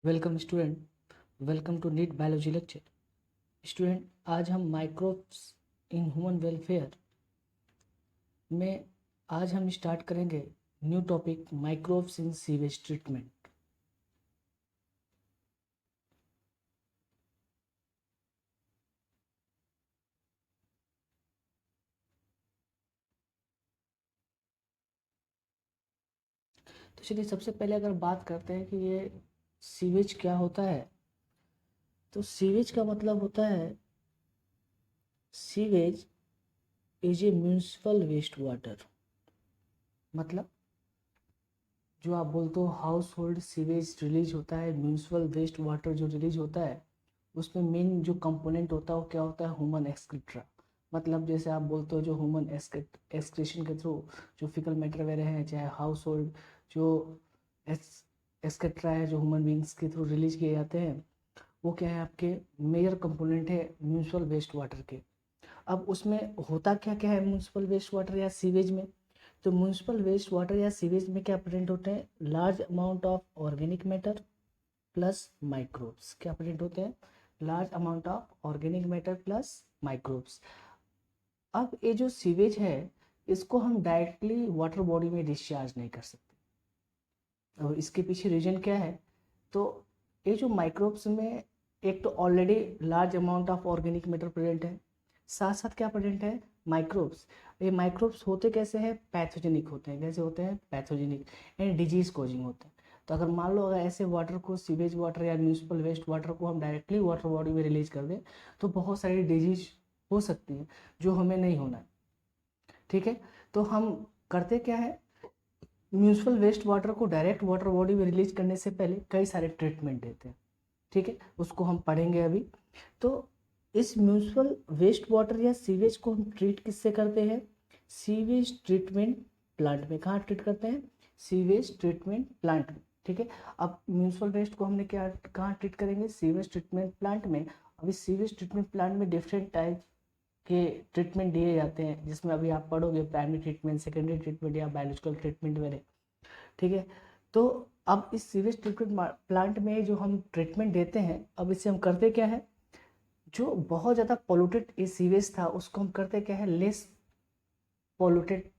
Welcome student, welcome to NEET biology lecture. Student, आज हम microbes in human welfare में आज हम स्टार्ट करेंगे new topic microbes in sewage treatment. तो चलिए सबसे पहले अगर बात करते हैं कि ये सीवेज क्या होता है, तो सीवेज का मतलब होता है sewage is a municipal waste water. मतलब जो आप बोलते हो हाउस होल्ड सीवेज रिलीज होता है, म्यूनिसिपल वेस्ट वाटर जो रिलीज होता है उसमें मेन जो कंपोनेंट होता है वो क्या होता है, ह्यूमन एक्सक्रीट्रा। मतलब जैसे आप बोलते हो जो ह्यूमन एक्सक्रीशन के थ्रू जो फिकल मैटर वगैरह है, चाहे हाउस होल्ड जो एक्सक्रीट्रा है जो ह्यूमन बींग्स के थ्रू रिलीज किए जाते हैं, वो क्या है आपके मेजर कंपोनेंट है म्यूनिसिपल वेस्ट वाटर के। अब उसमें होता क्या क्या है म्यूनिसिपल वेस्ट वाटर या सीवेज में, तो म्यूनिसिपल वेस्ट वाटर या सीवेज में क्या प्रेजेंट होते हैं, large amount of organic matter plus microbes. क्या प्रेजेंट होते हैं, large amount of organic matter plus microbes. अब ये जो सीवेज है इसको हम डायरेक्टली वाटर बॉडी में डिस्चार्ज नहीं कर सकते, और इसके पीछे रीजन क्या है, तो ये जो माइक्रोब्स में एक तो already large amount of organic matter present है, साथ साथ क्या प्रेजेंट है, माइक्रोब्स। ये माइक्रोब्स होते कैसे हैं, पैथोजेनिक होते हैं। कैसे होते हैं, पैथोजेनिक, यानी डिजीज कॉजिंग होते हैं। तो अगर मान लो अगर ऐसे वाटर को, सीवेज वाटर या म्यूनिसिपल वेस्ट वाटर को हम डायरेक्टली वाटर बॉडी में रिलीज कर दें तो बहुत सारी डिजीज हो सकती है जो हमें नहीं होना है। ठीक है, तो हम करते क्या है, म्यूनिसिपल वेस्ट वाटर को डायरेक्ट वाटर बॉडी में रिलीज करने से पहले कई सारे ट्रीटमेंट देते हैं। ठीक है, उसको हम पढ़ेंगे अभी। तो इस म्यूनिसिपल वेस्ट वाटर या सीवेज को हम ट्रीट किससे करते हैं, सीवेज ट्रीटमेंट प्लांट में। कहाँ ट्रीट करते हैं, सीवेज ट्रीटमेंट प्लांट में। ठीक है, अब म्यूनिसिपल वेस्ट को हमने क्या कहाँ ट्रीट करेंगे, सीवेज ट्रीटमेंट प्लांट में। अब इस सीवेज ट्रीटमेंट प्लांट में डिफरेंट टाइप के ट्रीटमेंट दिए जाते हैं, जिसमें अभी आप पढ़ोगे प्राइमरी ट्रीटमेंट, सेकेंडरी ट्रीटमेंट या बायोलॉजिकल ट्रीटमेंट वगैरह। ठीक है, तो अब इस सीवेज ट्रीटमेंट प्लांट में जो हम ट्रीटमेंट देते हैं, अब इससे हम करते क्या है, जो बहुत ज़्यादा पोल्यूटेड ये सीवेज था उसको हम करते क्या है, लेस पोल्यूटेड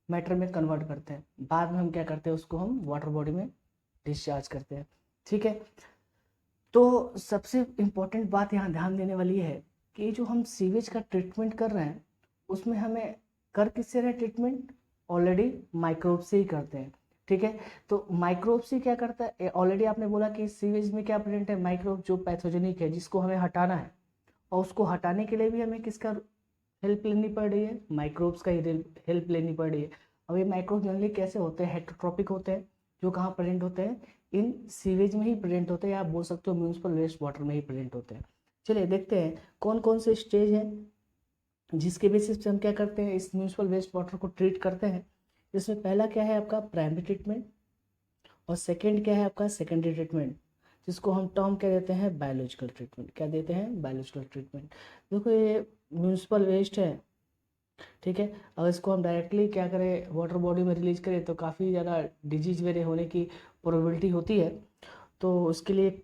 मैटर में कन्वर्ट करते हैं। बाद में हम क्या करते हैं, उसको हम वाटर बॉडी में डिस्चार्ज करते हैं। ठीक है, तो सबसे इम्पोर्टेंट बात यहाँ ध्यान देने वाली है कि जो हम सीवेज का ट्रीटमेंट कर रहे हैं उसमें हमें कर किससे रहे ट्रीटमेंट, ऑलरेडी माइक्रोब से ही करते हैं। ठीक है, तो माइक्रोब से क्या करता है, ऑलरेडी आपने बोला कि सीवेज में क्या प्रेजेंट है, माइक्रोब जो पैथोजेनिक है जिसको हमें हटाना है, और उसको हटाने के लिए भी हमें किसका हेल्प लेनी पड़ रही है, माइक्रोब्स का ही हेल्प लेनी पड़ रही है। अब ये माइक्रोब जनरली कैसे होते हैं, हेट्रोट्रॉपिक होते हैं, जो कहाँ प्रेजेंट होते हैं, इन सीवेज में ही प्रेजेंट होते हैं, या आप बोल सकते हो म्यूनिसिपल वेस्ट वाटर में ही प्रेजेंट होते हैं। चलिए देखते हैं कौन कौन से स्टेज हैं जिसके बेसिस पे हम क्या करते हैं, इस म्यूनिसिपल वेस्ट वाटर को ट्रीट करते हैं। इसमें पहला क्या है आपका प्राइमरी ट्रीटमेंट, और सेकेंड क्या है आपका सेकेंडरी ट्रीटमेंट, जिसको हम टर्म क्या देते हैं, बायोलॉजिकल ट्रीटमेंट। क्या देते हैं, बायोलॉजिकल ट्रीटमेंट। देखो ये म्यूनिसिपल वेस्ट है, ठीक है, अगर इसको हम डायरेक्टली क्या करें, वाटर बॉडी में रिलीज करें तो काफ़ी ज़्यादा डिजीज वगैरह होने की प्रोबेबिलिटी होती है। तो उसके लिए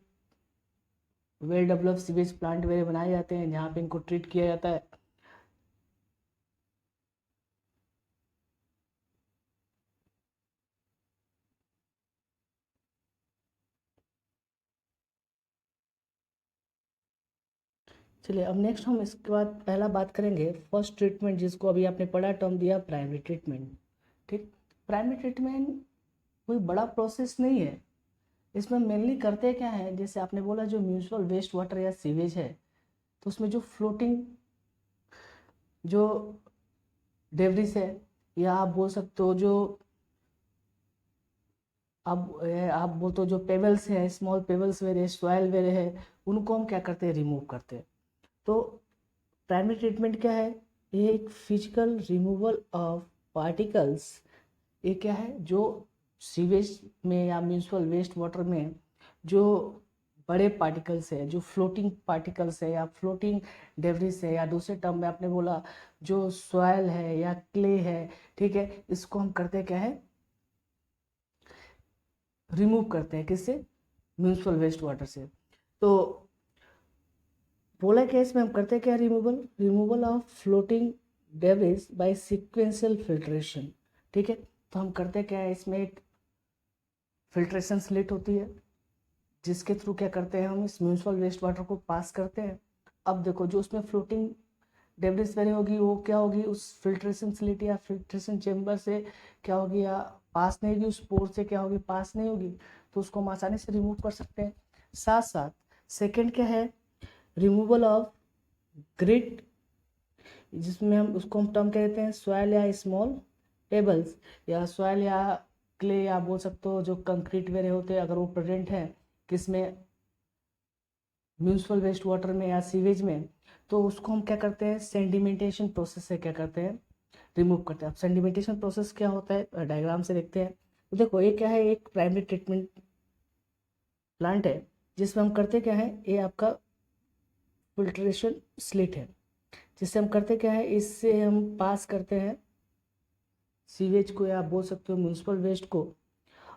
वेल डेवलप्ड सीवेज प्लांट वगैरह बनाए जाते हैं जहाँ पे इनको ट्रीट किया जाता है। चलिए अब नेक्स्ट हम इसके बाद पहला बात करेंगे फर्स्ट ट्रीटमेंट, जिसको अभी आपने पढ़ा टर्म दिया प्राइमरी ट्रीटमेंट। ठीक, प्राइमरी ट्रीटमेंट कोई बड़ा प्रोसेस नहीं है। इसमें मेनली करते क्या है, जैसे आपने बोला जो म्यूनिसिपल वेस्ट वाटर या सीवेज है, तो उसमें जो फ्लोटिंग जो डेब्रिस है, या आप बोल सकते हो जो आप बोलते हो जो पेबल्स है, स्मॉल पेबल्स वेरे सॉइल वेरे है, उनको हम क्या करते हैं, रिमूव करते हैं। तो प्राइमरी ट्रीटमेंट क्या है, ये एक फिजिकल रिमूवल ऑफ पार्टिकल्स। ये क्या है, जो सीवेज में या म्यूनिसिपल वेस्ट वाटर में जो बड़े पार्टिकल्स है, जो फ्लोटिंग पार्टिकल्स है या फ्लोटिंग डेब्रिस है, या दूसरे टर्म में आपने बोला जो सॉइल है या क्ले है, ठीक है, इसको हम करते क्या है, रिमूव करते हैं। किससे, म्यूनिसिपल वेस्ट वाटर से। तो बोला क्या इसमें हम करते क्या, removal of floating debris by sequential filtration. ठीक है, तो हम करते क्या है, इसमें एक फिल्ट्रेशन स्लिट होती है जिसके थ्रू क्या करते हैं, हम इस म्यूनिसिपल वेस्ट वाटर को पास करते हैं। अब देखो जो उसमें फ्लोटिंग डेब्रिस वगैरह होगी वो क्या होगी, उस फिल्ट्रेशन स्लिट या फिल्ट्रेशन चेम्बर से क्या होगी, या पास नहीं होगी, उस पोर से क्या होगी, पास नहीं होगी, तो उसको हम आसानी से रिमूव कर सकते हैं। साथ साथ सेकेंड क्या है, रिमूवल ऑफ ग्रिट, जिसमें हम उसको हम टर्म कहते हैं सॉइल या स्मॉल पेबल्स, या सॉइल या क्ले, या बोल सकते हो जो कंक्रीट वगैरह होते हैं अगर वो प्रेजेंट है किसमें, म्यूनिसिपल वेस्ट वाटर में या सीवेज में, तो उसको हम क्या करते हैं, सेंडिमेंटेशन प्रोसेस से क्या करते हैं, रिमूव करते हैं। अब सेंडिमेंटेशन प्रोसेस क्या होता है, डायग्राम से देखते हैं। तो देखो ये क्या है, एक प्राइमरी ट्रीटमेंट प्लांट है जिसमें हम करते क्या है, ये आपका फिल्ट्रेशन स्लिट है जिससे हम करते क्या है, इससे हम पास करते हैं सीवेज को या बोल सकते हो म्यूनिसिपल वेस्ट को।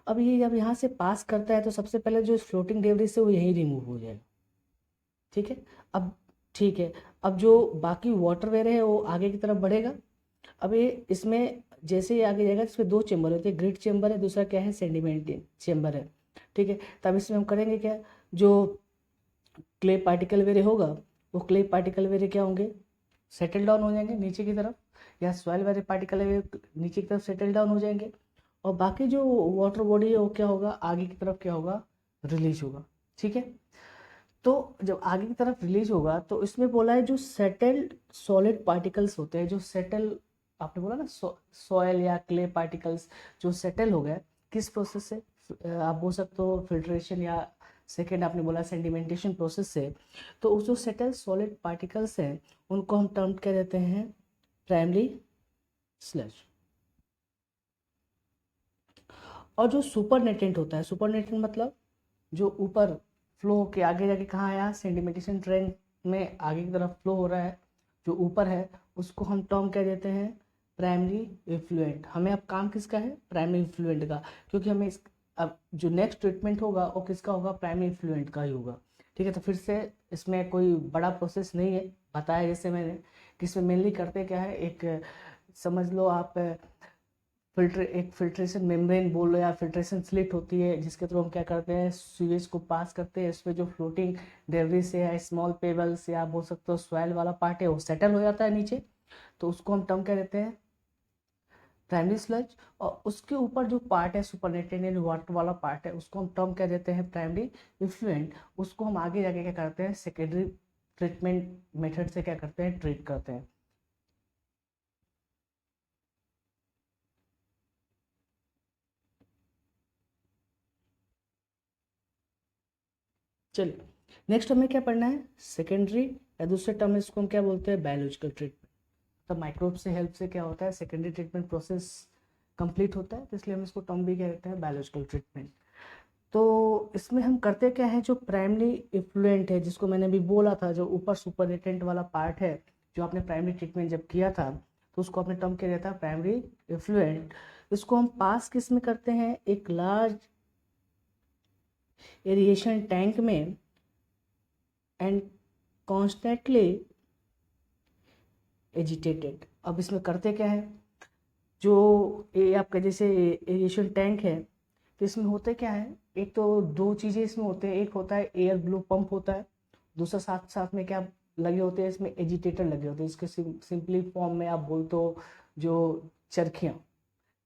अब ये जब यहाँ से पास करता है तो सबसे पहले जो फ्लोटिंग डेब्रिस है वो यहीं रिमूव हो जाएगा। ठीक है, अब ठीक है, अब जो बाकी वाटर वेयर है वो आगे की तरफ बढ़ेगा। अब ये इसमें जैसे ही आगे जाएगा इसमें दो चेम्बर होते हैं, ग्रिड चेम्बर है, दूसरा क्या है, सेडिमेंट चेम्बर है। ठीक है, तब इसमें हम करेंगे क्या, जो क्ले पार्टिकल वेरे होगा वो क्ले पार्टिकल वेरे क्या होंगे, सेटल डाउन हो जाएंगे नीचे की तरफ, या सॉइल वेरे पार्टिकल नीचे की तरफ सेटल डाउन हो जाएंगे, और बाकी जो वाटर बॉडी है वो क्या होगा, आगे की तरफ क्या होगा, रिलीज होगा। ठीक है, तो जब आगे की तरफ रिलीज होगा तो इसमें बोला है जो सेटल्ड सॉलिड पार्टिकल्स होते हैं, जो सेटल आपने बोला ना सॉयल या क्ले पार्टिकल्स जो सेटल हो गए, किस प्रोसेस से, आप बोल सकते हो फिल्ट्रेशन, या सेकेंड आपने बोला सेडिमेंटेशन प्रोसेस से। तो उस जो सेटल सॉलिड पार्टिकल्स हैं उनको हम टर्म क्या देते हैं, प्राइमरी स्लज। और जो सुपर नेटेंट होता है, सुपर नेटेंट मतलब जो ऊपर फ्लो के आगे जाके कहाँ आया, सेडिमेंटेशन ट्रेंड में आगे की तरफ फ्लो हो रहा है, जो ऊपर है उसको हम टर्म क्या देते हैं, प्राइमरी इफ्लुएंट। हमें अब काम किसका है, प्राइमरी इफ्लुएंट का, क्योंकि हमें इस अब जो नेक्स्ट ट्रीटमेंट होगा वो किसका होगा, प्राइमरी इफ्लुएंट का ही होगा। ठीक है, तो फिर से इसमें कोई बड़ा प्रोसेस नहीं है, बताया जैसे मैंने कि इसमें मेनली करते क्या है, एक समझ लो आप एक फिल्ट्रेशन मेम्ब्रेन बोल लो या फिल्ट्रेशन स्लिट होती है जिसके थ्रू हम क्या करते हैं, सीवेज को पास करते हैं। इसमें जो फ्लोटिंग डेब्रिस या स्मॉल पेबल्स या बोल सकते हो सॉइल वाला पार्ट है वो सेटल हो जाता है नीचे, तो उसको हम टर्म क्या देते हैं, प्राइमरी स्लज। और उसके ऊपर जो पार्ट है सुपरनेटेंट वाटर वाला पार्ट है उसको हम टर्म क्या देते हैं, प्राइमरी इफ्लुएंट। उसको हम आगे जाके क्या करते हैं, सेकेंडरी ट्रीटमेंट मेथड से क्या करते हैं, ट्रीट करते हैं। चलिए नेक्स्ट हमें क्या पढ़ना है, सेकेंडरी, या दूसरे टर्म में इसको हम क्या बोलते हैं, बायोलॉजिकल ट्रीटमेंट। तो माइक्रोब से हेल्प से क्या होता है, सेकेंडरी ट्रीटमेंट प्रोसेस कंप्लीट होता है, तो इसलिए हम इसको टर्म भी क्या कहते हैं, बायोलॉजिकल ट्रीटमेंट। तो इसमें हम करते क्या है, जो प्राइमरी इफ्लुएंट है जिसको मैंने अभी बोला था, जो ऊपर सुपरनेटेंट वाला पार्ट है, जो आपने प्राइमरी ट्रीटमेंट जब किया था तो उसको आपने टर्म क्या दिया था, प्राइमरी इफ्लुएंट। इसको हम पास किस में करते हैं, एक लार्ज एरिएशन टैंक में एंड कॉन्स्टेंटली एजिटेटेड। अब इसमें करते क्या है, जो ये आपका जैसे एरिएशन टैंक है तो इसमें होते क्या है, एक तो दो चीज़ें इसमें होते हैं, एक होता है एयर ब्लो पंप होता है, दूसरा साथ साथ में क्या लगे होते हैं, इसमें एजिटेटर लगे होते हैं, इसके सिंपली फॉर्म में आप बोलते हो जो चरखियाँ।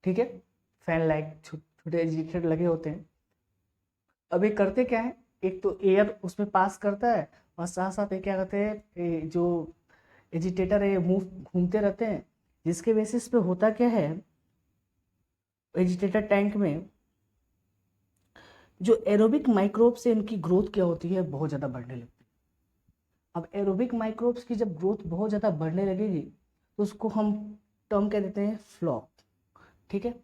ठीक है, फैन लाइक छोटे एजिटेटर लगे होते हैं। अब ये करते क्या है, एक तो एयर उसमें पास करता है और साथ साथ ये क्या करते हैं, जो एजिटेटर है ये मूव घूमते रहते हैं, जिसके बेसिस पे होता क्या है, एजिटेटर टैंक में जो एरोबिक माइक्रोब से इनकी ग्रोथ क्या होती है, बहुत ज़्यादा बढ़ने लगती है। अब एरोबिक माइक्रोब्स की जब ग्रोथ बहुत ज़्यादा बढ़ने लगेगी तो उसको हम टर्म क्या देते हैं, फ्लॉक। ठीक है,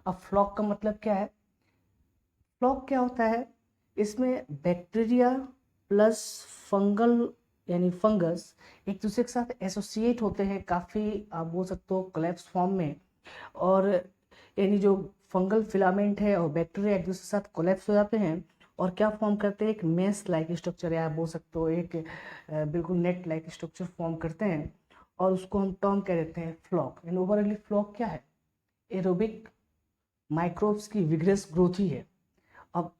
अब फ्लॉक का मतलब क्या है, फ्लॉक क्या होता है, इसमें बैक्टीरिया प्लस फंगल यानी फंगस एक दूसरे के साथ एसोसिएट होते हैं, काफ़ी आप बोल सकते हो कोलैप्स फॉर्म में, और यानी जो फंगल फिलामेंट है और बैक्टीरिया एक दूसरे के साथ कोलैप्स हो जाते हैं और क्या फॉर्म करते हैं, एक मेस लाइक स्ट्रक्चर, या आप बोल सकते हो एक बिल्कुल नेट लाइक स्ट्रक्चर फॉर्म करते हैं, और उसको हम टर्म कह देते हैं फ्लॉक। एंड ओवरऑली फ्लॉक क्या है, एरोबिक माइक्रोब्स की विग्रेस ग्रोथ ही है। अब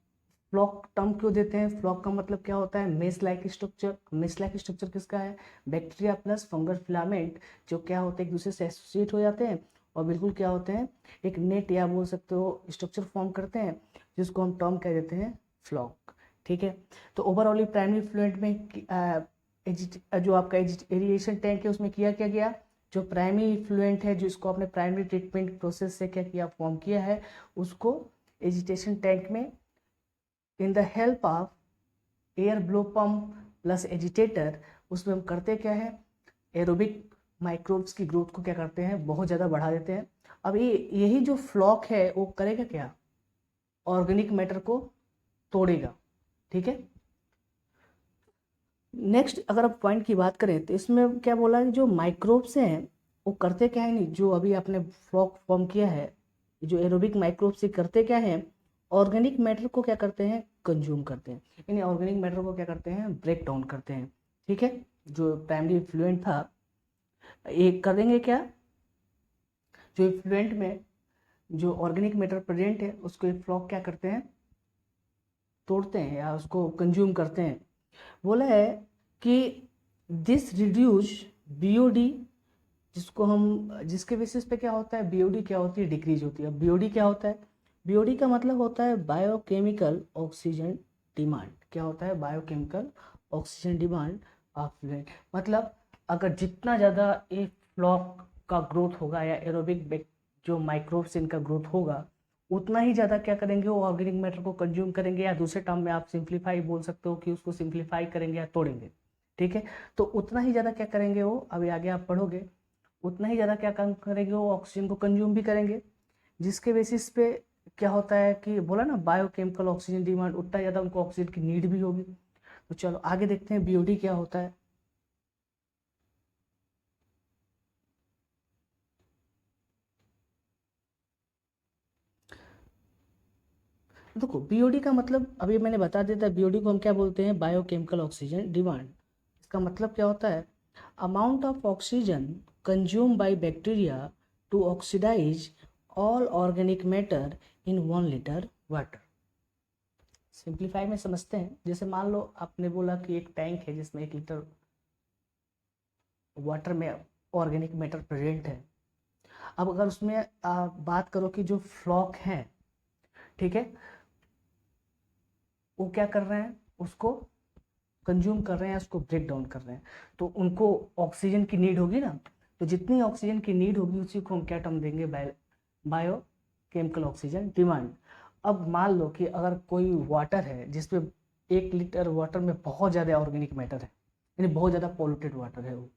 फ्लॉक टर्म क्यों देते हैं, फ्लॉक का मतलब क्या होता है, mess like structure. Mess like structure किसका है, बैक्टीरिया प्लस फंगल फिलामेंट, जो क्या होते हैं एक दूसरे से एसोसिएट हो जाते हैं और बिल्कुल क्या होते हैं, एक नेट या बोल सकते हो स्ट्रक्चर फॉर्म करते हैं, जिसको हम टर्म कह देते हैं फ्लॉक। ठीक है, तो ओवरऑल प्राइमरी फ्लूएंट में जो आपका एरिएशन टैंक है उसमें किया क्या गया, जो प्राइमरी फ्लूएंट है जिसको आपने प्राइमरी ट्रीटमेंट प्रोसेस से क्या किया, फॉर्म किया है, उसको एजिटेशन टैंक में in the help of air blow pump plus agitator, उसमें हम करते क्या है, एरोबिक माइक्रोब्स की ग्रोथ को क्या करते हैं, बहुत ज़्यादा बढ़ा देते हैं। अब यही जो फ्लॉक है वो करेगा क्या, ऑर्गेनिक मैटर को तोड़ेगा। ठीक है, नेक्स्ट अगर आप पॉइंट की बात करें तो इसमें क्या बोला है, जो माइक्रोब्स हैं वो करते क्या है, नहीं जो अभी आपने फ्लॉक फॉर्म किया है, जो एरोबिक माइक्रोब्स करते क्या है, ऑर्गेनिक मैटर को क्या करते हैं, कंज्यूम करते हैं, यानी ऑर्गेनिक मैटर को क्या करते हैं, ब्रेक डाउन करते हैं। ठीक है, जो प्राइमरी इफ्लुएंट था एक कर देंगे क्या, जो इफ्लुएंट में जो ऑर्गेनिक मैटर प्रेजेंट है उसको एक फ्लॉक क्या करते हैं, तोड़ते हैं या उसको कंज्यूम करते हैं। बोला है कि दिस रिड्यूस बीओडी, जिसको हम जिसके बेसिस पे क्या होता है, बीओडी क्या होती है, डिक्रीज होती है। अब बीओडी क्या होता है, बीओडी का मतलब होता है बायोकेमिकल ऑक्सीजन डिमांड। क्या होता है, biochemical oxygen demand of fluent. मतलब अगर जितना ज़्यादा एक फ्लॉक का ग्रोथ होगा या एरोबिक जो माइक्रोब्स इनका ग्रोथ होगा, उतना ही ज़्यादा क्या करेंगे, वो ऑर्गेनिक मैटर को कंज्यूम करेंगे, या दूसरे टर्म में आप सिंप्लीफाई बोल सकते हो कि उसको सिंप्लीफाई करेंगे या तोड़ेंगे। ठीक है, तो उतना ही ज़्यादा क्या करेंगे वो, अभी आगे आप पढ़ोगे, उतना ही ज़्यादा क्या काम करेंगे वो, ऑक्सीजन को कंज्यूम भी करेंगे, जिसके बेसिस पे क्या होता है कि बोला ना बायोकेमिकल ऑक्सीजन डिमांड, उतना ज़्यादा उनको ऑक्सीजन की नीड भी होगी। तो चलो आगे देखते हैं बीओडी क्या होता है। देखो बीओडी का मतलब अभी मैंने बता दिया था, बीओडी को हम क्या बोलते हैं, बायोकेमिकल ऑक्सीजन डिमांड। इसका मतलब क्या होता है, amount of oxygen consume by bacteria to oxidise all organic matter in 1 litre water. Simplify में समझते हैं, जैसे मान लो आपने बोला कि एक टैंक है जिसमें 1 लीटर वाटर में ऑर्गेनिक मैटर प्रेजेंट है। अब अगर उसमें आप बात करो कि जो फ्लॉक हैं, ठीक है, वो क्या कर रहे हैं, उसको कंज्यूम कर रहे हैं, उसको ब्रेक डाउन कर रहे हैं, तो उनको ऑक्सीजन की नीड होगी ना। तो जितनी ऑक्सीजन की नीड होगी उसी को हम क्या टर्म देंगे, बायो केमिकल ऑक्सीजन डिमांड। अब मान लो कि अगर कोई वाटर है जिसमें 1 लीटर वाटर में बहुत ज़्यादा ऑर्गेनिक मैटर है, यानी बहुत ज़्यादा पॉल्यूटेड वाटर है वो।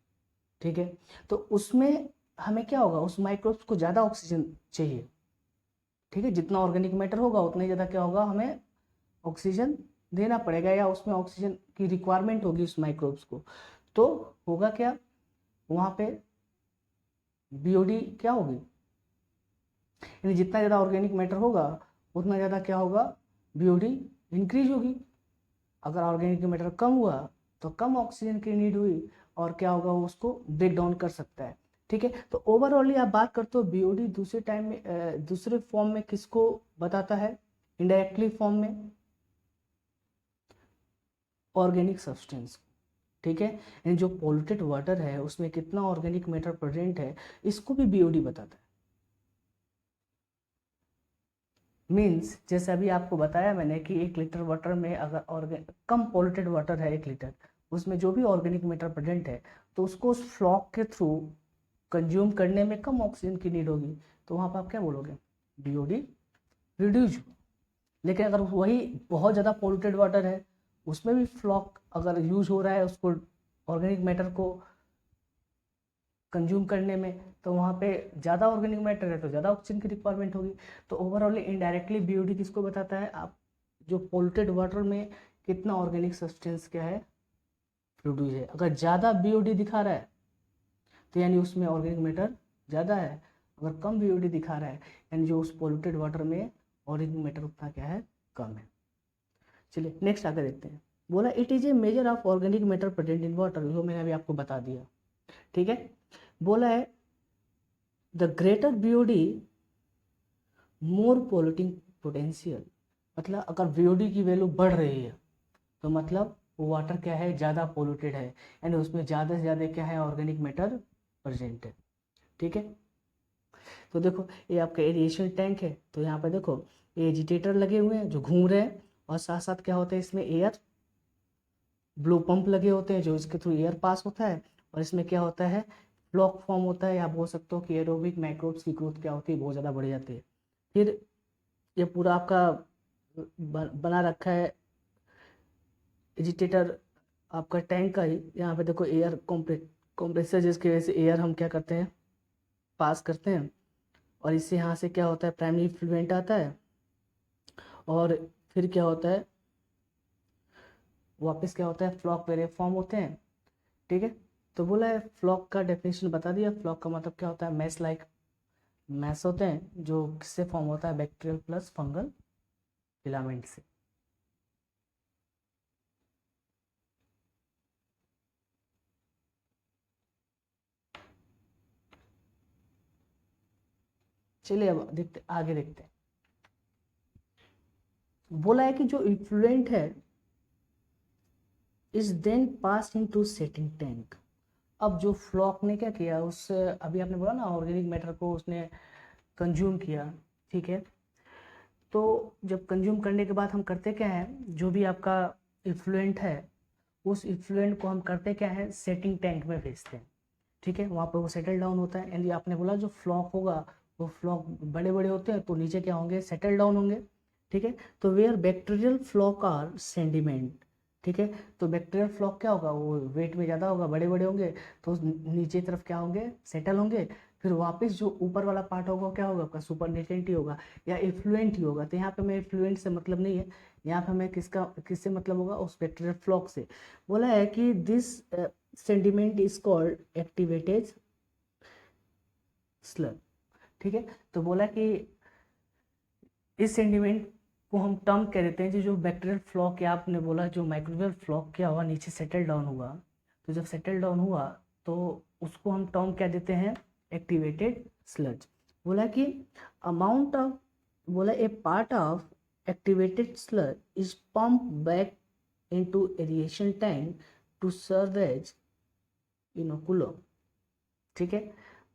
ठीक है, तो उसमें हमें क्या होगा, उस माइक्रोब्स को ज़्यादा ऑक्सीजन चाहिए। ठीक है, जितना ऑर्गेनिक मैटर होगा उतना ही ज़्यादा क्या होगा, हमें ऑक्सीजन देना पड़ेगा, या उसमें ऑक्सीजन की रिक्वायरमेंट होगी उस माइक्रोब्स को। तो होगा क्या, वहाँ पे बीओडी क्या होगी, यानी जितना ज़्यादा ऑर्गेनिक मैटर होगा उतना ज़्यादा क्या होगा, बीओडी इंक्रीज होगी। अगर ऑर्गेनिक मैटर कम हुआ तो कम ऑक्सीजन की नीड हुई, और क्या होगा, वो उसको ब्रेक डाउन कर सकता है। ठीक है, तो ओवरऑली आप बात करते हो बीओडी दूसरे टाइम में दूसरे फॉर्म में किसको बताता है, इनडायरेक्टली फॉर्म में ऑर्गेनिक सब्सटेंस। ठीक है, यानी जो पॉल्यूटेड वाटर है उसमें कितना ऑर्गेनिक मैटर प्रेजेंट है, इसको भी बीओडी बताता है। मीन्स जैसे अभी आपको बताया मैंने कि 1 लीटर वाटर में अगर कम पॉल्यूटेड वाटर है 1 लीटर, उसमें जो भी ऑर्गेनिक मैटर प्रेजेंट है, तो उसको उस फ्लॉक के थ्रू कंज्यूम करने में कम ऑक्सीजन की नीड होगी, तो वहाँ पर आप क्या बोलोगे, बीओडी रिड्यूज। लेकिन अगर वही बहुत ज़्यादा पॉल्यूटेड वाटर है, उसमें भी फ्लॉक अगर यूज हो रहा है उसको ऑर्गेनिक मैटर को कंज्यूम करने में, तो वहाँ पे ज़्यादा ऑर्गेनिक मैटर है तो ज़्यादा ऑक्सीजन की रिक्वायरमेंट होगी। तो ओवरऑल इनडायरेक्टली बीओडी किसको बताता है, आप जो पोल्यूटेड वाटर में कितना ऑर्गेनिक सब्सटेंस क्या है, प्रोड्यूस है। अगर ज़्यादा बीओडी दिखा रहा है तो यानी उसमें ऑर्गेनिक मैटर ज़्यादा है, अगर कम बीओडी दिखा रहा है यानी जो उस पोल्यूटेड वाटर में ऑर्गेनिक मैटर उतना क्या है, कम है। चलिए नेक्स्ट आगे देखते हैं। बोला it is a measure of organic matter present in water, जो मैंने अभी आपको बता दिया। ठीक है, बोला है the greater BOD more polluting potential, मतलब अगर बीओडी की वैल्यू बढ़ रही है तो मतलब वाटर क्या है, ज़्यादा पोल्यूटेड है, यानी उसमें ज़्यादा से ज़्यादा क्या है, ऑर्गेनिक मैटर प्रेजेंट है। ठीक है, तो देखो ये आपका एरिएशन टैंक है, तो यहाँ पे देखो ये एजिटेटर लगे हुए हैं जो घूम रहे हैं, और साथ साथ क्या होता है इसमें एयर ब्लो पंप लगे होते हैं जो इसके थ्रू एयर पास होता है, और इसमें क्या होता है, फ्लॉक फॉर्म होता है, या आप बोल सकते हो कि एरोबिक माइक्रोब्स की ग्रोथ क्या होती है, बहुत ज़्यादा बढ़ जाती है। फिर ये पूरा आपका बना रखा है एजिटेटर आपका टैंक का ही। यहाँ पे देखो एयर कॉम्प्रेसर, जिसकी वजह से एयर हम क्या करते हैं, पास करते हैं, और इससे यहाँ से क्या होता है, प्राइमरी फ्लुएंट आता है, और फिर क्या होता है, वापस क्या होता है, फ्लॉक वेरे फॉर्म होते हैं। ठीक है, तो बोला है फ्लॉक का डेफिनेशन बता दिया। फ्लॉक का मतलब क्या होता है, मैस लाइक मैस होते हैं जो किससे फॉर्म होता है, बैक्टीरियल प्लस फंगल फिलामेंट से। चलिए अब देखते आगे देखते हैं। बोला है कि जो इफ्लुएंट है is then pass into setting tank. अब जो फ्लॉक ने क्या किया, उस अभी आपने बोला ना ऑर्गेनिक मैटर को उसने कंज्यूम किया। ठीक है, तो जब कंज्यूम करने के बाद हम करते क्या है, जो भी आपका इफ्लुएंट है उस इफ्लुएंट को हम करते क्या है, सेटिंग टैंक में भेजते हैं। ठीक है, वहाँ पर वो सेटल डाउन होता है, एंड आपने बोला जो फ्लॉक होगा वो फ्लॉक बड़े बड़े होते हैं, तो नीचे क्या होंगे, सेटल डाउन होंगे। ठीक है, तो वेयर बैक्टीरियल फ्लॉक आर सेंडिमेंट। ठीक है, तो बैक्टीरियल फ्लॉक क्या होगा, वो वेट में ज़्यादा होगा, बड़े बड़े होंगे, तो नीचे तरफ क्या होंगे, सेटल होंगे। फिर वापस जो ऊपर वाला पार्ट होगा क्या होगा, आपका सुपर नेटेंट ही होगा या इफ्लुएंट ही होगा। तो यहाँ पे हमें इफ्लुएंट से मतलब नहीं है, यहाँ पे हमें किससे मतलब होगा, उस बैक्टीरियल फ्लॉक से। बोला है कि this sediment is called activated sludge. ठीक है, तो बोला कि इस सेंडिमेंट को हम टर्म कह देते हैं जो बैक्टीरियल फ्लॉक या आपने बोला जो माइक्रोबियल फ्लॉक क्या हुआ, नीचे सेटल डाउन हुआ। तो जब सेटल डाउन हुआ तो उसको हम टर्म क्या देते हैं, एक्टिवेटेड स्लज। बोला कि अमाउंट ऑफ, बोला a part of activated sludge is pump back into aeration tank to serve as inoculum. ठीक है,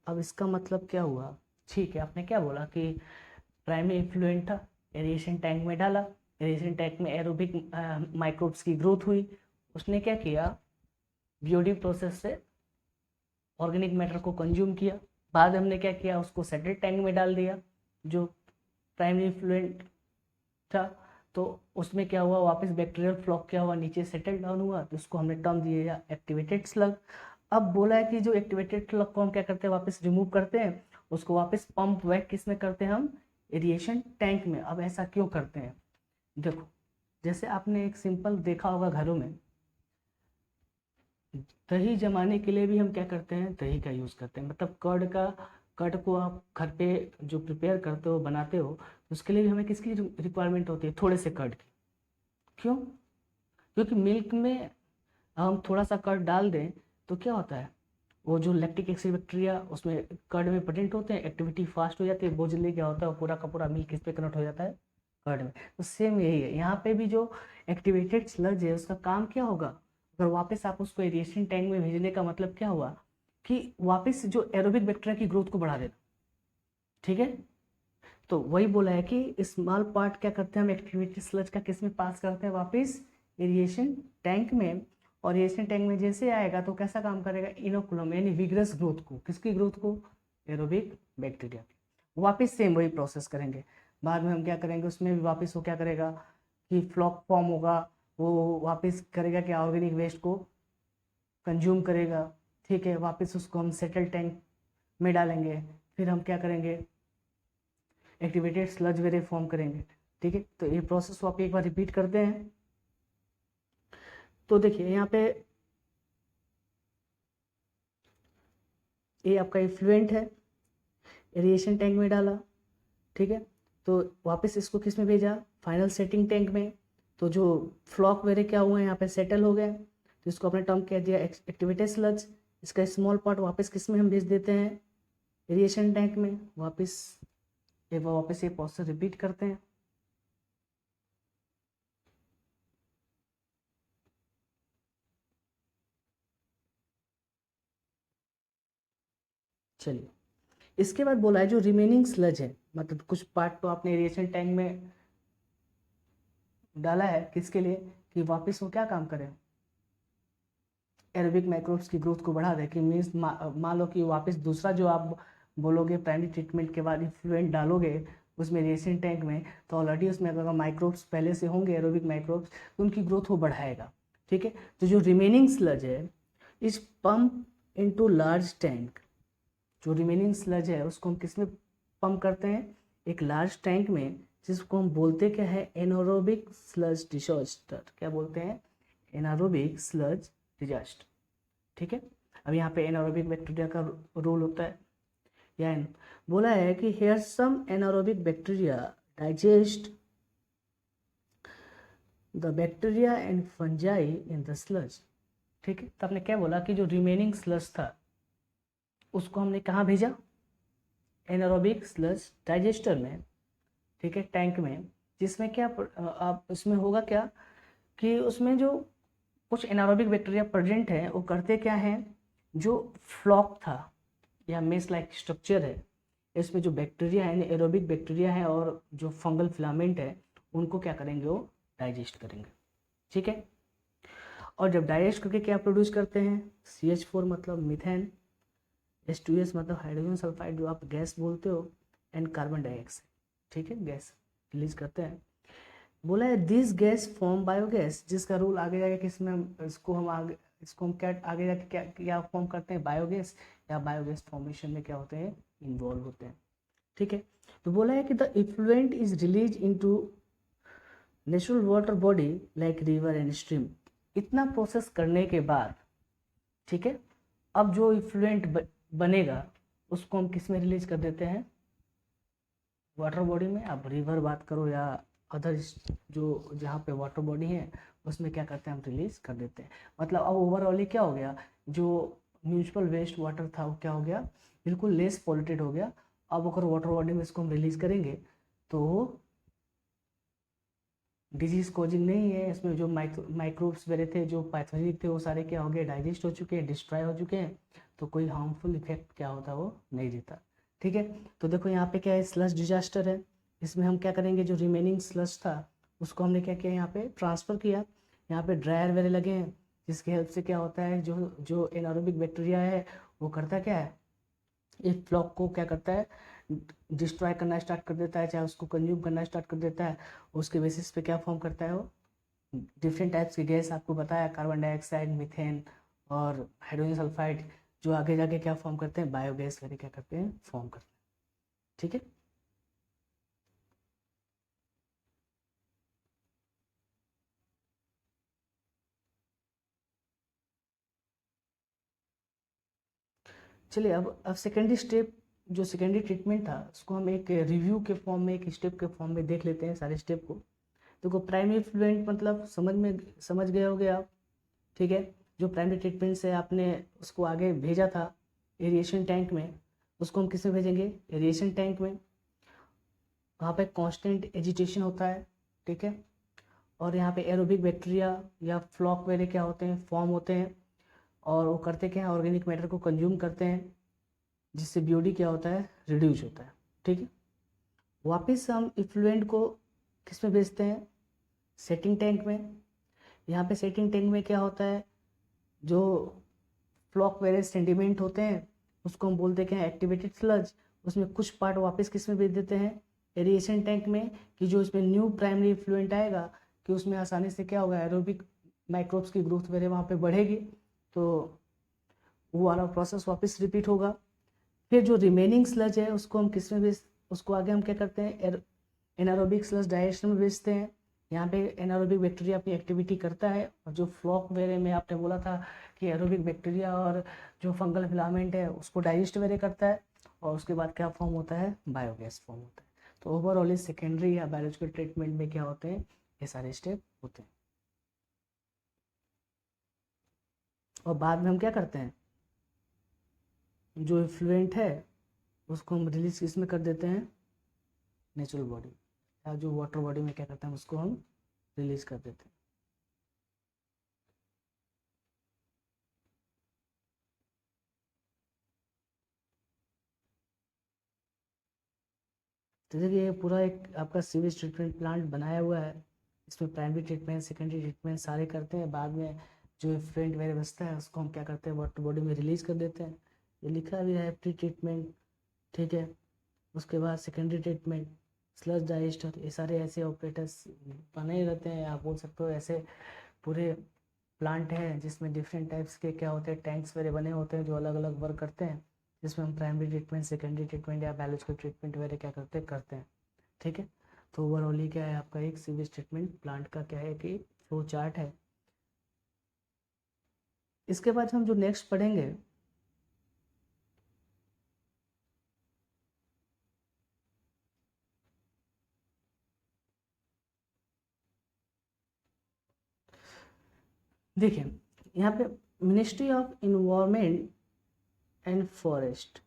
अब इसका मतलब क्या हुआ, ठीक है, आपने क्या बोला कि प्राइमरी इफ्लुएंट था, एरिएशन टैंक में डाला, एरिएशन टैंक में एरोबिक माइक्रोब्स की ग्रोथ हुई, उसने क्या किया, बीओडी प्रोसेस से ऑर्गेनिक मैटर को कंज्यूम किया। बाद में हमने क्या किया, उसको सेटल टैंक में डाल दिया जो प्राइमरी इफ्लुएंट था, तो उसमें क्या हुआ, वापस बैक्टीरियल फ्लॉक क्या हुआ, नीचे सेटल डाउन हुआ, तो उसको हमने टर्म दिया एक्टिवेटेड स्लग। अब बोला है कि जो एक्टिवेटेड स्लग को हम क्या करते हैं, वापस रिमूव करते हैं, उसको वापस पंप बैक किस में करते हैं, हम एरिएशन टैंक में। अब ऐसा क्यों करते हैं, देखो जैसे आपने एक सिंपल देखा होगा घरों में, दही जमाने के लिए भी हम क्या करते हैं, दही का यूज़ करते हैं, मतलब कर्ड को आप घर पे जो प्रिपेयर करते हो, बनाते हो, तो उसके लिए भी हमें किसकी रिक्वायरमेंट होती है, थोड़े से कर्ड की। क्यों, क्योंकि मिल्क में हम थोड़ा सा कर्ड डाल दें तो क्या होता है, वो जो लैक्टिक एसिड बैक्टीरिया उसमें कर्ड में प्रेजेंट होते हैं, एक्टिविटी फास्ट हो जाती है, बहुत जल्दी क्या होता है, वो पूरा का पूरा मिल्क किस पे कन्वर्ट हो जाता है, कर्ड में। तो सेम यही है, यहाँ पे भी जो एक्टिवेटेड स्लज है उसका काम क्या होगा, अगर वापस आप उसको एरिएशन टैंक में भेजने का मतलब क्या हुआ कि वापस जो एरोबिक बैक्टीरिया की ग्रोथ को बढ़ा देना। ठीक है, तो वही बोला है कि स्मॉल पार्ट क्या करते हैं, हम एक्टिवेटेड स्लज का किस में पास करते हैं, वापस एरिएशन टैंक में। और एरिएशन टैंक में जैसे आएगा तो कैसा काम करेगा, इनोकुलम यानी विग्रस ग्रोथ को, किसकी ग्रोथ को, एरोबिक बैक्टीरिया की। वापस सेम वही प्रोसेस करेंगे, बाद में हम क्या करेंगे, उसमें भी वापस वो क्या करेगा कि फ्लॉक फॉर्म होगा, वो वापस करेगा क्या, ऑर्गेनिक वेस्ट को कंज्यूम करेगा। ठीक है, वापस उसको हम सेटल टैंक में डालेंगे, फिर हम क्या करेंगे, एक्टिवेटेड स्लज वेरे फॉर्म करेंगे। ठीक है, तो ये प्रोसेस को आप एक बार रिपीट करते हैं। तो देखिए यहाँ पे ये आपका इफ्लुएंट है, एरिएशन टैंक में डाला। ठीक है, तो वापस इसको किस में भेजा, फाइनल सेटिंग टैंक में। तो जो फ्लॉक वगैरह क्या हुआ है यहाँ पे सेटल हो गया, तो इसको अपने टर्म कह दिया एक्टिवेटेड स्लज। इसका स्मॉल पार्ट वापस किस में हम भेज देते हैं, एरिएशन टैंक में। वापस ये प्रोसेस रिपीट करते हैं। चलिए, इसके बाद बोला है जो रिमेनिंग स्लज है, मतलब कुछ पार्ट तो आपने एरिएशन टैंक में डाला है, किसके लिए, कि वापस वो क्या काम करें, एरोबिक माइक्रोब्स की ग्रोथ को बढ़ा दे। कि मीन्स मान लो कि वापस दूसरा जो आप बोलोगे प्राइमरी ट्रीटमेंट के बाद इफ्लुएंट डालोगे उसमें एरिएशन टैंक में, तो ऑलरेडी उसमें अगर माइक्रोब्स पहले से होंगे एरोबिक माइक्रोब्स, तो उनकी ग्रोथ वो बढ़ाएगा। ठीक है, तो जो रिमेनिंग स्लज है is pump into large tank. जो रिमेनिंग स्लज है उसको हम किस में पंप करते हैं, एक लार्ज टैंक में, जिसको हम बोलते क्या है, एनारोबिक स्लज डिजास्टर। क्या बोलते हैं, एनारोबिक स्लज डिजास्टर। ठीक है, अब यहाँ पे एनारोबिक बैक्टीरिया का रोल होता है। या बोला है कि here some anaerobic bacteria digest the bacteria and fungi in the sludge. ठीक है, तो आपने क्या बोला कि जो रिमेनिंग स्लज था उसको हमने कहाँ भेजा, एनारोबिक स्लज डाइजेस्टर में। ठीक है, टैंक में, जिसमें क्या आप उसमें होगा क्या कि उसमें जो कुछ एनारोबिक बैक्टीरिया प्रेजेंट है वो करते क्या हैं, जो फ्लॉक था या मेस लाइक स्ट्रक्चर है, इसमें जो बैक्टीरिया है, एरोबिक बैक्टीरिया है और जो फंगल फिलामेंट है, उनको क्या करेंगे, वो डाइजेस्ट करेंगे। ठीक है, और जब डाइजेस्ट करके क्या प्रोड्यूस करते हैं, CH4 मतलब मीथेन, H2S मतलब हाइड्रोजन सल्फाइड जो आप गैस बोलते हो, एंड कार्बन डाइऑक्साइड। ठीक है, गैस रिलीज करते हैं। बोला है दिस गैस फॉर्म बायोगैस, जिसका रूल आगे जाके किसमें इसको हम क्या आगे जाके क्या क्या फॉर्म करते हैं, बायोगैस, या बायोगैस फॉर्मेशन में क्या होते हैं, इन्वॉल्व होते हैं। ठीक है, तो बोला है कि the effluent is release into natural water body like river and stream. इतना प्रोसेस करने के बाद, ठीक है, अब जो इफ्लुएंट बनेगा उसको हम किस में रिलीज कर देते हैं, वाटर बॉडी में। आप रिवर बात करो या अदर जो जहाँ पे वाटर बॉडी है उसमें क्या करते हैं, हम रिलीज कर देते हैं। मतलब अब ओवरऑल क्या हो गया, जो म्यूनिसिपल वेस्ट वाटर था वो क्या हो गया, बिल्कुल लेस पॉल्यूटेड हो गया। अब अगर वाटर बॉडी में इसको हम रिलीज करेंगे तो डिजीज कॉजिंग नहीं है, इसमें जो माइक्रोब्स वगैरह थे, जो पैथोजेनिक थे, वो सारे क्या हो गए, डाइजेस्ट हो चुके हैं, डिस्ट्रॉय हो चुके हैं। तो कोई हार्मफुल इफेक्ट क्या होता वो नहीं देता। ठीक है, तो देखो यहाँ पे क्या है, स्लज डिजास्टर है। इसमें हम क्या करेंगे, जो रिमेनिंग स्लज था उसको हमने क्या किया, यहाँ पे ट्रांसफ़र किया। यहाँ पे ड्रायर वगैरह लगे हैं, जिसकी हेल्प से क्या होता है, जो जो एनारोबिक बैक्टीरिया है वो करता क्या है, एक फ्लॉक को क्या करता है, डिस्ट्रॉय करना स्टार्ट कर देता है, चाहे उसको कंज्यूम करना स्टार्ट कर देता है। उसके बेसिस पे क्या फॉर्म करता है वो, डिफरेंट टाइप्स की गैस आपको बताया, कार्बन डाइऑक्साइड, मीथेन और हाइड्रोजन सल्फाइड, जो आगे जाके क्या फॉर्म करते हैं, बायोगैस वगैरह क्या करते हैं, फॉर्म करते हैं। ठीक है, चलिए अब सेकेंडरी स्टेप, जो सेकेंडरी ट्रीटमेंट था उसको हम एक रिव्यू के फॉर्म में, एक स्टेप के फॉर्म में देख लेते हैं सारे स्टेप को। देखो प्राइमरी फ्लुएंट मतलब समझ गए होगे आप। ठीक है, जो प्राइमरी ट्रीटमेंट से आपने उसको आगे भेजा था एरिएशन टैंक में, उसको हम किस में भेजेंगे, एरिएशन टैंक में। वहाँ पे कांस्टेंट एजिटेशन होता है। ठीक है, और यहाँ पे एरोबिक बैक्टीरिया या फ्लॉक वगैरह क्या होते हैं, फॉर्म होते हैं, और वो करते क्या है, ऑर्गेनिक मैटर को कंज्यूम करते हैं, जिससे बीओडी क्या होता है, रिड्यूस होता है। ठीक है, वापस हम इफ्लुएंट को किस में भेजते हैं, सेटिंग टैंक में। यहाँ पे सेटिंग टैंक में क्या होता है, जो फ्लॉक वगैरह सेंडिमेंट होते हैं उसको हम बोलते हैं एक्टिवेटेड स्लज। उसमें कुछ पार्ट वापस किस में भेज देते हैं, एरिएशन टैंक में, कि जो इसमें न्यू प्राइमरी इफ्लुएंट आएगा कि उसमें आसानी से क्या होगा, एरोबिक माइक्रोब्स की ग्रोथ वगैरह वहाँ पे बढ़ेगी, तो वो वाला प्रोसेस वापस रिपीट होगा। फिर जो रिमेनिंग स्लज है उसको हम किस में भेज, उसको आगे हम क्या करते हैं, एनारोबिक स्लज डाइजेशन में भेजते हैं। यहाँ पे एनारोबिक बैक्टीरिया अपनी एक्टिविटी करता है, और जो फ्लॉक वगैरह में आपने बोला था कि एरोबिक बैक्टीरिया और जो फंगल फिलामेंट है उसको डाइजेस्ट वगैरह करता है, और उसके बाद क्या फॉर्म होता है, बायोगैस फॉर्म होता है। तो ओवरऑल इस सेकेंडरी या बायोलॉजिकल ट्रीटमेंट में क्या होते हैं, ये सारे स्टेप होते हैं। और बाद में हम क्या करते हैं, जो इफ्लुएंट है उसको हम रिलीज किस में कर देते हैं, नेचुरल बॉडी या जो वाटर बॉडी में क्या करते हैं उसको हम रिलीज कर देते हैं। तो देखिए ये पूरा एक आपका सीवेज ट्रीटमेंट प्लांट बनाया हुआ है। इसमें प्राइमरी ट्रीटमेंट, सेकेंडरी ट्रीटमेंट सारे करते हैं। बाद में जो इफ्लुएंट वेरे बचता है उसको हम क्या करते हैं, वाटर बॉडी में रिलीज कर देते हैं। ये लिखा भी है प्री ट्रीटमेंट, ठीक है। उसके बाद सेकेंडरी ट्रीटमेंट, स्लज डाइजेस्टर, ये सारे ऐसे ऑपरेटर्स बने रहते हैं। आप बोल सकते हो ऐसे पूरे प्लांट है जिसमें डिफरेंट टाइप्स के क्या होते हैं, टैंक्स वगैरह बने होते हैं जो अलग अलग वर्क करते हैं, जिसमें हम प्राइमरी ट्रीटमेंट, सेकेंडरी ट्रीटमेंट या बायोलॉजिकल ट्रीटमेंट वगैरह क्या करते हैं, ठीक है। तो ओवरऑल ही क्या है आपका एक सीवेज ट्रीटमेंट प्लांट का क्या है कि फ्लो चार्ट है। इसके बाद हम जो नेक्स्ट पढ़ेंगे, देखिए यहाँ पे ministry of environment and forest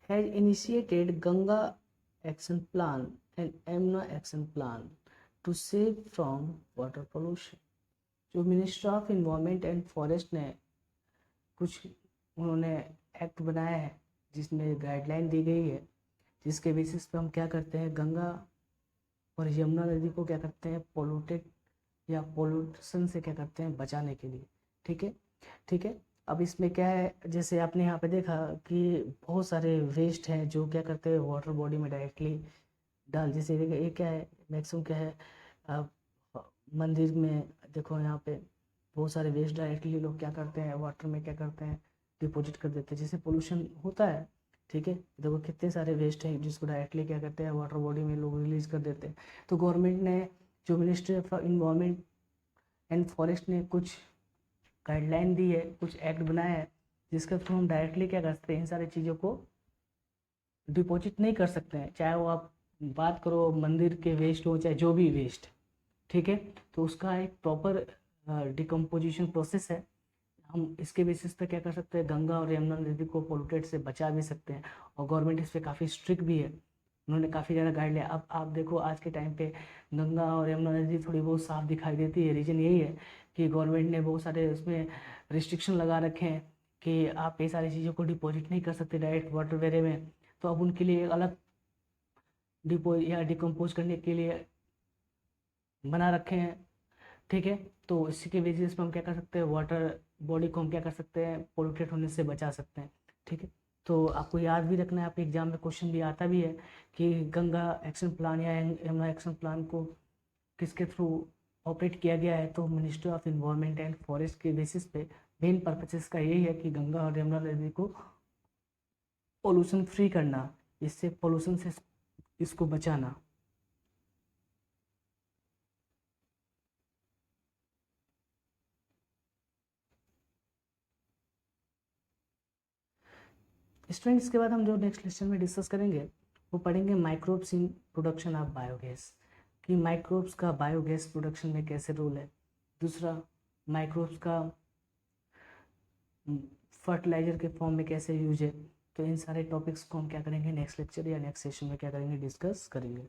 has initiated Ganga Action Plan and Yamuna Action Plan to save from water pollution। जो minister of environment and forest ने कुछ उन्होंने एक्ट बनाया है जिसमें गाइडलाइन दी गई है, जिसके बेसिस पे हम क्या करते हैं, गंगा और यमुना नदी को क्या करते हैं, पोल्यूटेड या पोल्यूशन से क्या करते हैं, बचाने के लिए, ठीक है, ठीक है। अब इसमें क्या है, जैसे आपने यहाँ पे देखा कि बहुत सारे वेस्ट हैं जो क्या करते हैं वाटर बॉडी में डायरेक्टली डाल, जैसे ये क्या है, मैक्सिमम क्या है, अब मंदिर में देखो यहाँ पे बहुत सारे वेस्ट डायरेक्टली लोग क्या करते हैं वाटर में क्या करते हैं, डिपॉजिट कर देते हैं, जिससे पोल्यूशन होता है, ठीक है। देखो कितने सारे वेस्ट हैं जिसको डायरेक्टली क्या करते हैं वाटर बॉडी में लोग रिलीज कर देते हैं। तो गवर्नमेंट ने, जो ministry of environment and forest ने कुछ गाइडलाइन दी है, कुछ एक्ट बनाया है, जिसके थ्रू हम डायरेक्टली क्या कर सकते हैं, इन सारी चीज़ों को डिपॉजिट नहीं कर सकते हैं, चाहे वो आप बात करो मंदिर के वेस्ट हो चाहे जो भी वेस्ट, ठीक है। तो उसका एक प्रॉपर डिकम्पोजिशन प्रोसेस है। हम इसके बेसिस पे क्या कर सकते हैं, गंगा और यमुना नदी को पोल्यूटेड से बचा भी सकते हैं। और गवर्नमेंट इस पर काफ़ी स्ट्रिक्ट भी है, उन्होंने काफ़ी ज़्यादा गाइड लिया। अब आप देखो आज के टाइम पे गंगा और यमुना नदी थोड़ी बहुत साफ दिखाई देती है, रीज़न यही है कि गवर्नमेंट ने बहुत सारे उसमें रिस्ट्रिक्शन लगा रखे हैं कि आप ये सारी चीज़ों को डिपॉजिट नहीं कर सकते डायरेक्ट वाटर वेरे में। तो अब उनके लिए एक अलग डिपो या डिकम्पोज करने के लिए बना रखे हैं, ठीक है। तो इसी के बेसिस पे हम क्या कर सकते हैं, वाटर बॉडी को हम क्या कर सकते हैं, पोल्यूटेड होने से बचा सकते हैं, ठीक है। तो आपको याद भी रखना है, आपके एग्जाम में क्वेश्चन भी आता भी है कि गंगा एक्शन प्लान या यमुना एक्शन प्लान को किसके थ्रू ऑपरेट किया गया है। तो ministry of environment and forest के बेसिस पे मेन पर्पज इसका यही है कि गंगा और यमुना नदी को पोल्यूशन फ्री करना, इससे पोल्यूशन से इसको बचाना। स्टूडेंट्स, इसके बाद हम जो नेक्स्ट लेक्चर में डिस्कस करेंगे वो पढ़ेंगे microbes in production of biogas, कि माइक्रोब्स का बायोगैस प्रोडक्शन में कैसे रोल है। दूसरा, माइक्रोब्स का फर्टिलाइजर के फॉर्म में कैसे यूज है। तो इन सारे टॉपिक्स को हम क्या करेंगे नेक्स्ट लेक्चर या नेक्स्ट सेशन में क्या करेंगे, डिस्कस करेंगे।